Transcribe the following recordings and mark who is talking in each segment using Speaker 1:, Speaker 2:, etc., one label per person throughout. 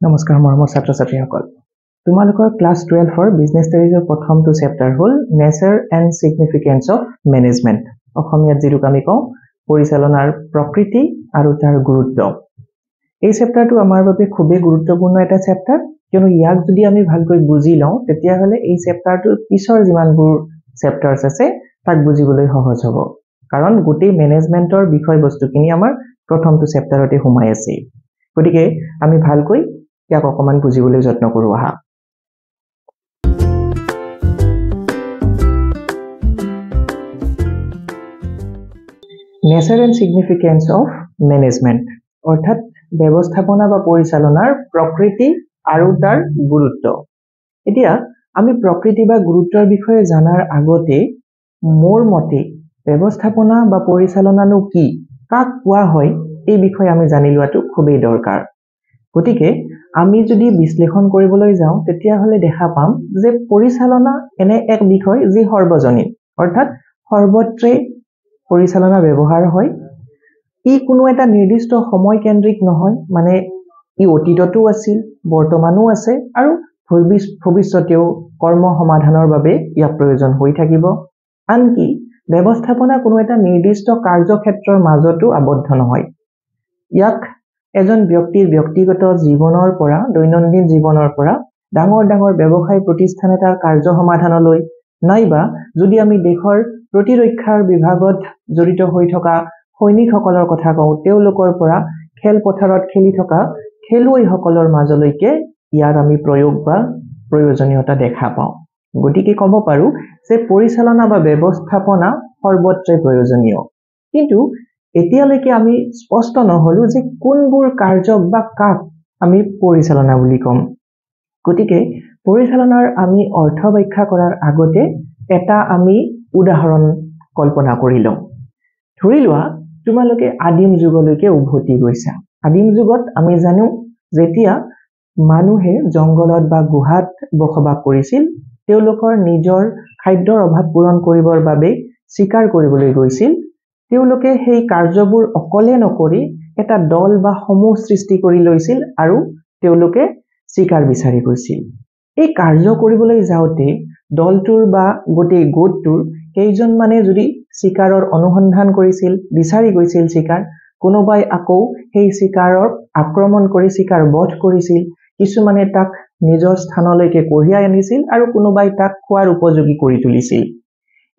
Speaker 1: নমস্কাৰ মৰমৰ ছাত্ৰ ছাত্ৰীসকল তোমালোকৰ ক্লাছ 12 ফৰ বিজনেছ ষ্টাডিজৰ প্ৰথমটো চেপ্টাৰ হ'ল nature and significance of management অসমীয়াত যিটোক আমি কওঁ পৰিচালনাৰ প্ৰকৃতি আৰু তাৰ গুৰুত্ব এই চেপ্টাৰটো আমাৰ বাবে খুবেই গুৰুত্বপূৰ্ণ এটা চেপ্টাৰ কিয়নো ইয়াক যদি আমি ভালকৈ বুজি লওঁ তেতিয়াহ'লে এই চেপ্টাৰটোৰ পিছৰ যিমানবোৰ চেপ্টাৰছ আছে তাক বুজিবলৈ সহজ হ'ব কাৰণ গোটেই মেনেজমেন্টৰ বিষয়বস্তুখিনি আমাৰ প্ৰথমটো চেপ্টাৰতে সোমাই আছে গতিকে আমি ভালকৈ ইয়াক অকমান বুজিবলৈ যত্ন কৰো আহা nature and significance of management অৰ্থাৎ ব্যৱস্থাপনা বা পৰিচালনাৰ প্ৰকৃতি আৰু তাৰ গুৰুত্ব এতিয়া আমি প্ৰকৃতি বা গুৰুত্বৰ বিষয়ে জানাৰ আগতে মোৰ মতে ব্যৱস্থাপনা বা পৰিচালনানো কি কাক কোৱা হয় এই বিষয়ে আমি জানি লোৱাটো খুবেই দৰকাৰ গতিকে আমি যদি বিশ্লেষণ কৰিবলৈ যাওঁ তেতিয়াহ'লে দেখা পাম যে পৰিচালনা এনে এক বিষয় যি সৰ্বজনীন অৰ্থাৎ সৰ্বত্ৰে পৰিচালনা ব্যৱহাৰ হয় ই কোনো এটা নিৰ্দিষ্ট সময় কেন্দ্ৰিক নহয় মানে ই অতীততো আছিল বৰ্তমানো আছে আৰু ভৱিষ্যতেও কৰ্ম সমাধানৰ বাবে ইয়াৰ প্ৰয়োজন হৈ থাকিব আনকি ব্যৱস্থাপনা কোনো এটা নিৰ্দিষ্ট কাৰ্যক্ষেত্ৰৰ মাজতো আবদ্ধ নহয় ইয়াক এজন ব্যক্তিৰ ব্যক্তিগত জীৱনৰ পৰা দৈনন্দিন জীৱনৰ পৰা ডাঙৰ ডাঙৰ ব্যৱসায় প্ৰতিষ্ঠান এটাৰ কাৰ্য সমাধানলৈ নাইবা যদি আমি দেশৰ প্ৰতিৰক্ষাৰ বিভাগত জড়িত হৈ থকা সৈনিকসকলৰ কথা কওঁ তেওঁলোকৰ পৰা খেলপথাৰত খেলি থকা খেলুৱৈসকলৰ মাজলৈকে ইয়াৰ আমি প্ৰয়োগ বা প্ৰয়োজনীয়তা দেখা পাওঁ গতিকে ক'ব পাৰো যে পৰিচালনা বা ব্যৱস্থাপনা সৰ্বত্ৰে প্ৰয়োজনীয় কিন্তু এতিয়ালৈকে আমি স্পষ্ট নহলো যে কোনবোৰ কাৰ্যক বা কাক আমি পৰিচালনা বুলি ক'ম গতিকে পৰিচালনাৰ আমি অৰ্থ ব্যাখ্যা কৰাৰ আগতে এটা আমি উদাহৰণ কল্পনা কৰি লওঁ ধৰি লোৱা তোমালোকে আদিম যুগলৈকে উভতি গৈছা আদিম যুগত আমি জানো যেতিয়া মানুহে জংগলত বা গুহাত বসবাস কৰিছিল তেওঁলোকৰ নিজৰ খাদ্যৰ অভাৱ পূৰণ কৰিবৰ বাবে শিকাৰ কৰিবলৈ গৈছিল তেওঁলোকে সেই কাৰ্যবোৰ অকলে নকৰি এটা দল বা সমূহ সৃষ্টি কৰি লৈছিল আৰু তেওঁলোকে শিকাৰ বিচাৰি গৈছিল এই কাৰ্য কৰিবলৈ যাওঁতে দলটোৰ বা গোটেই গোটটোৰ কেইজন মানে যদি শিকাৰৰ অনুসন্ধান কৰিছিল বিচাৰি গৈছিল শিকাৰ কোনোবাই আকৌ সেই শিকাৰৰ আক্ৰমণ কৰি শিকাৰ বধ কৰিছিল কিছুমানে তাক নিজৰ স্থানলৈকে কঢ়িয়াই আনিছিল আৰু কোনোবাই তাক খোৱাৰ উপযোগী কৰি তুলিছিল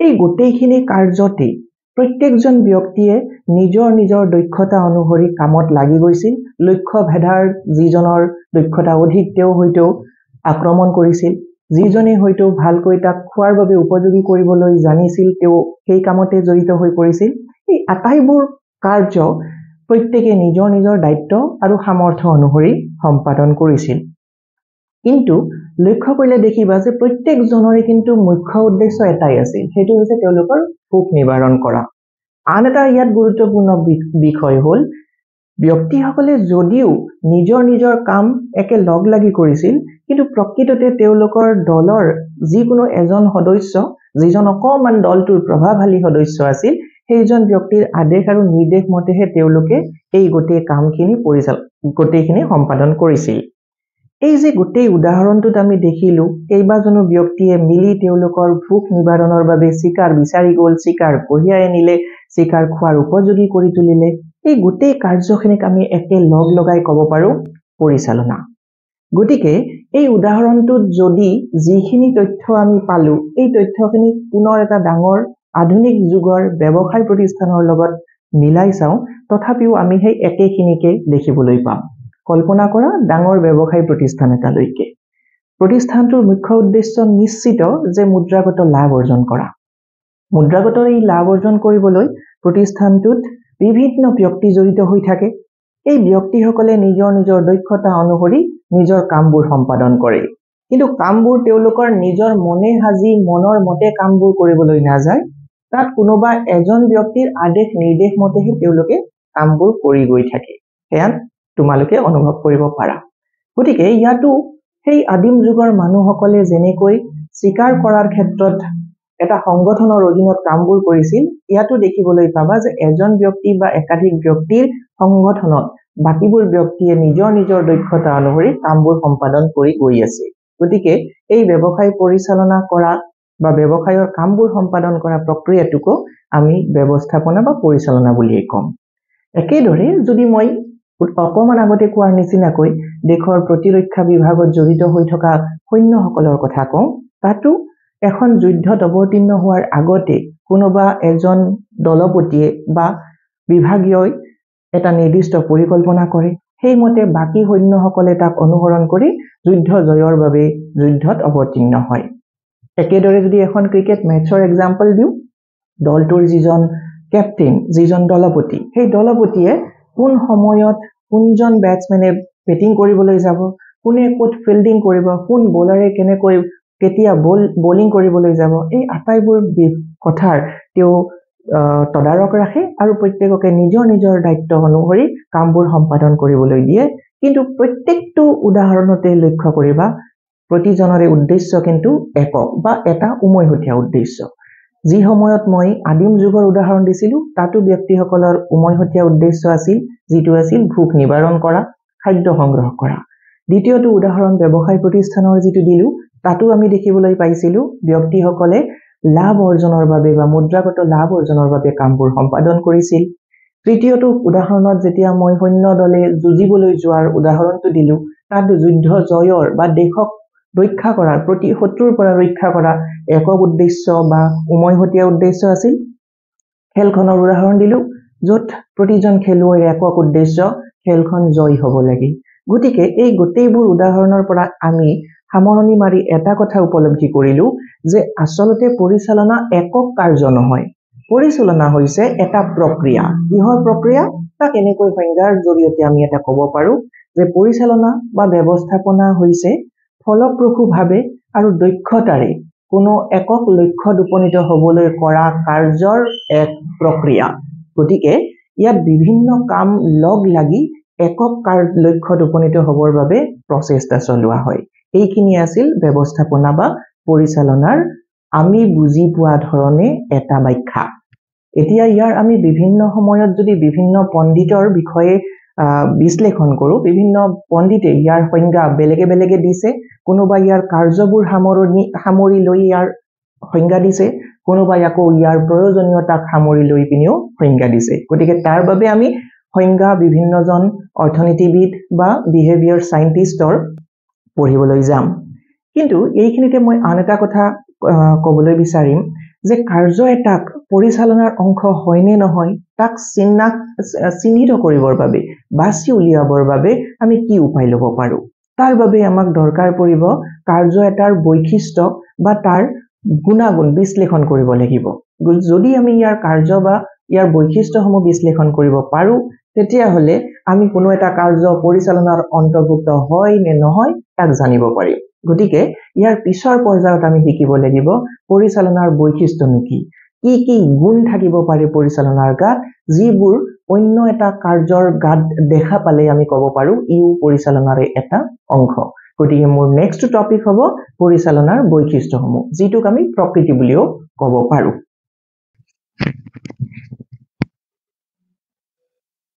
Speaker 1: এই গোটেইখিনি কাৰ্যতে প্ৰত্যেকজন ব্যক্তিয়ে নিজৰ নিজৰ দক্ষতা অনুসৰি কামত লাগি গৈছিল লক্ষ্য ভেদাৰ যিজনৰ দক্ষতা অধিক তেওঁ হয়তো আক্ৰমণ কৰিছিল যিজনে হয়তো ভালকৈ তাক খোৱাৰ বাবে উপযোগী কৰিবলৈ জানিছিল তেওঁ সেই কামতে জড়িত হৈ পৰিছিল এই আটাইবোৰ কাৰ্য প্ৰত্যেকে নিজৰ নিজৰ দায়িত্ব আৰু সামৰ্থ্য অনুসৰি সম্পাদন কৰিছিল কিন্তু লক্ষ্য কৰিলে দেখিবা যে প্ৰত্যেকজনৰে কিন্তু মুখ্য উদ্দেশ্য এটাই আছিল সেইটো হৈছে তেওঁলোকৰ ভোক নিবাৰণ কৰা আন এটা ইয়াত গুৰুত্বপূৰ্ণ বিষয় হ'ল ব্যক্তিসকলে যদিও নিজৰ নিজৰ কাম একে লগ লাগি কৰিছিল কিন্তু প্ৰকৃততে তেওঁলোকৰ দলৰ যিকোনো এজন সদস্য যিজন অকমান দলটোৰ প্ৰভাৱশালী সদস্য আছিল সেইজন ব্যক্তিৰ আদেশ আৰু নিৰ্দেশ মতেহে তেওঁলোকে এই গোটেই কামখিনি গোটেইখিনি সম্পাদন কৰিছিল এই যে গোটেই উদাহৰণটোত আমি দেখিলো কেইবাজনো ব্যক্তিয়ে মিলি তেওঁলোকৰ ভোক নিবাৰণৰ বাবে শিকাৰ বিচাৰি গ'ল শিকাৰ কঢ়িয়াই আনিলে শিকাৰ খোৱাৰ উপযোগী কৰি তুলিলে এই গোটেই কাৰ্যখিনিক আমি একে লগ লগাই ক'ব পাৰো পৰিচালনা গতিকে এই উদাহৰণটোত যদি যিখিনি তথ্য আমি পালো এই তথ্যখিনি পুনৰ এটা ডাঙৰ আধুনিক যুগৰ ব্যৱসায় প্ৰতিষ্ঠানৰ লগত মিলাই চাওঁ তথাপিও আমি সেই একেখিনিকে দেখিবলৈ পাম কল্পনা কৰা ডাঙৰ ব্যৱসায় প্ৰতিষ্ঠান এটালৈকে প্ৰতিষ্ঠানটোৰ মুখ্য উদ্দেশ্য নিশ্চিত যে মুদ্ৰাগত লাভ অৰ্জন কৰা মুদ্ৰাগত এই লাভ অৰ্জন কৰিবলৈ প্ৰতিষ্ঠানটোত বিভিন্ন ব্যক্তি জড়িত হৈ থাকে এই ব্যক্তিসকলে নিজৰ নিজৰ দক্ষতা অনুসৰি নিজৰ কামবোৰ সম্পাদন কৰে কিন্তু কামবোৰ তেওঁলোকৰ নিজৰ মনে সাজি মনৰ মতে কামবোৰ কৰিবলৈ নাযায় তাত কোনোবা এজন ব্যক্তিৰ আদেশ নিৰ্দেশ মতেহে তেওঁলোকে কামবোৰ কৰি গৈ থাকে সেয়া তোমালোকে অনুভৱ কৰিব পাৰা গতিকে ইয়াতো সেই আদিম যুগৰ মানুহসকলে যেনেকৈ শিকাৰ কৰাৰ ক্ষেত্ৰত এটা সংগঠনৰ অধীনত কামবোৰ কৰিছিল ইয়াতো দেখিবলৈ পাবা যে এজন ব্যক্তি বা একাধিক ব্যক্তিৰ সংগঠনত বাকিবোৰ ব্যক্তিয়ে নিজৰ নিজৰ দক্ষতা অনুসৰি কামবোৰ সম্পাদন কৰি গৈ আছে গতিকে এই ব্যৱসায় পৰিচালনা কৰা বা ব্যৱসায়ৰ কামবোৰ সম্পাদন কৰা প্ৰক্ৰিয়াটোকো আমি ব্যৱস্থাপনা বা পৰিচালনা বুলিয়ে কম একেদৰে যদি মই অকমান আগতে কোৱাৰ নিচিনাকৈ দেশৰ প্ৰতিৰক্ষা বিভাগত জড়িত হৈ থকা সৈন্যসকলৰ কথা কওঁ তাতো এখন যুদ্ধত অৱতীৰ্ণ হোৱাৰ আগতে কোনোবা এজন দলপতিয়ে বা বিভাগীয় এটা নিৰ্দিষ্ট পৰিকল্পনা কৰে সেইমতে বাকি সৈন্যসকলে তাক অনুসৰণ কৰি যুদ্ধ জয়ৰ বাবে যুদ্ধত অৱতীৰ্ণ হয় একেদৰে যদি এখন ক্ৰিকেট মেচৰ এক্সাম্পল দিওঁ দলটোৰ যিজন কেপ্টেইন যিজন দলপতি সেই দলপতিয়ে কোন সময়ত কোনজন বেটসমেনে বেটিং কৰিবলৈ যাব কোনে ক'ত ফিল্ডিং কৰিব কোন বলাৰে কেনেকৈ কেতিয়া বলিং কৰিবলৈ যাব এই আটাইবোৰ কথাৰ তেওঁ তদাৰক ৰাখে আৰু প্ৰত্যেককে নিজৰ নিজৰ দায়িত্ব অনুসৰি কামবোৰ সম্পাদন কৰিবলৈ দিয়ে কিন্তু প্ৰত্যেকটো উদাহৰণতে লক্ষ্য কৰিবা প্ৰতিজনৰে উদ্দেশ্য কিন্তু একক বা এটা উমৈহতীয়া উদ্দেশ্য যি সময়ত মই আদিম যুগৰ উদাহৰণ দিছিলো তাতো ব্যক্তিসকলৰ উমৈহতীয়া উদ্দেশ্য আছিল যিটো আছিল ভোক নিবাৰণ কৰা খাদ্য সংগ্ৰহ কৰা দ্বিতীয়টো উদাহৰণ ব্যৱসায় প্ৰতিষ্ঠানৰ যিটো দিলো তাতো আমি দেখিবলৈ পাইছিলো ব্যক্তিসকলে লাভ অৰ্জনৰ বাবে বা মুদ্ৰাগত লাভ অৰ্জনৰ বাবে কামবোৰ সম্পাদন কৰিছিল তৃতীয়টো উদাহৰণত যেতিয়া মই সৈন্য দলে যুঁজিবলৈ যোৱাৰ উদাহৰণটো দিলো তাত যুদ্ধ জয়ৰ বা দেশক ৰক্ষা কৰাৰ প্ৰতি শত্ৰুৰ পৰা ৰক্ষা কৰা একক উদ্দেশ্য বা উমৈহতীয়া উদ্দেশ্য আছিল খেলখনৰ উদাহৰণ দিলো য'ত প্ৰতিজন খেলুৱৈৰ একক উদ্দেশ্য খেলখন জয় হ'ব লাগে গতিকে এই গোটেইবোৰ উদাহৰণৰ পৰা আমি সামৰণি মাৰি এটা কথা উপলব্ধি কৰিলো যে আচলতে পৰিচালনা একক কাৰ্য নহয় পৰিচালনা হৈছে এটা প্ৰক্ৰিয়া কিহৰ প্ৰক্ৰিয়া তাক এনেকৈ সংজ্ঞাৰ জৰিয়তে আমি এটা ক'ব পাৰো যে পৰিচালনা বা ব্যৱস্থাপনা হৈছে ফলপ্ৰসূভাৱে আৰু দক্ষতাৰে কোনো একক লক্ষ্যত উপনীত হ'বলৈ কৰা কাৰ্যৰ এক প্ৰক্ৰিয়া গতিকে ইয়াত বিভিন্ন কাম লগ লাগি একক লক্ষ্যত উপনীত হ'বৰ বাবে প্ৰচেষ্টা চলোৱা হয় এইখিনি আছিল ব্যৱস্থাপনা বা পৰিচালনাৰ আমি বুজি পোৱা ধৰণে এটা ব্যাখ্যা এতিয়া ইয়াৰ আমি বিভিন্ন সময়ত যদি বিভিন্ন পণ্ডিতৰ বিষয়ে বিশ্লেষণ কৰো বিভিন্ন পণ্ডিতে ইয়াৰ সংজ্ঞা বেলেগে বেলেগে দিছে কোনোবা ইয়াৰ কাৰ্যবোৰ সামৰি লৈ ইয়াৰ সংজ্ঞা দিছে কোনোবা আকৌ ইয়াৰ প্ৰয়োজনীয়তাক সামৰি লৈ পিনেও সংজ্ঞা দিছে গতিকে তাৰ বাবে আমি সংজ্ঞা বিভিন্নজন অৰ্থনীতিবিদ বা বিহেভিয়ৰ সাইন্টিষ্টৰ পঢ়িবলৈ যাম কিন্তু এইখিনিতে মই আন এটা কথা ক'বলৈ বিচাৰিম যে কাৰ্য এটাক পৰিচালনাৰ অংশ হয় নে নহয় তাক চিহ্নিত কৰিবৰ বাবে বাছি উলিয়াবৰ বাবে আমি কি উপায় ল'ব পাৰো তাৰ বাবে আমাক দৰকাৰ পৰিব কাৰ্য এটাৰ বৈশিষ্ট্য বা তাৰ গুণাগুণ বিশ্লেষণ কৰিব লাগিব যদি আমি ইয়াৰ কাৰ্য বা ইয়াৰ বৈশিষ্ট্যসমূহ বিশ্লেষণ কৰিব পাৰো তেতিয়াহ'লে আমি কোনো এটা কাৰ্য পৰিচালনাৰ অন্তৰ্ভুক্ত হয় নে নহয় তাক জানিব পাৰিম গতিকে ইয়াৰ পিছৰ পৰ্যায়ত আমি শিকিব লাগিব পৰিচালনাৰ বৈশিষ্ট্যনো কি কি গুণ থাকিব পাৰে পৰিচালনাৰ গাত যিবোৰ অন্য এটা কাৰ্যৰ গাত দেখা পালে আমি ক'ব পাৰো ইও পৰিচালনাৰে এটা অংশ গতিকে মোৰ নেক্সট টপিক হ'ব পৰিচালনাৰ বৈশিষ্ট্যসমূহ যিটোক আমি প্ৰকৃতি বুলিও ক'ব পাৰো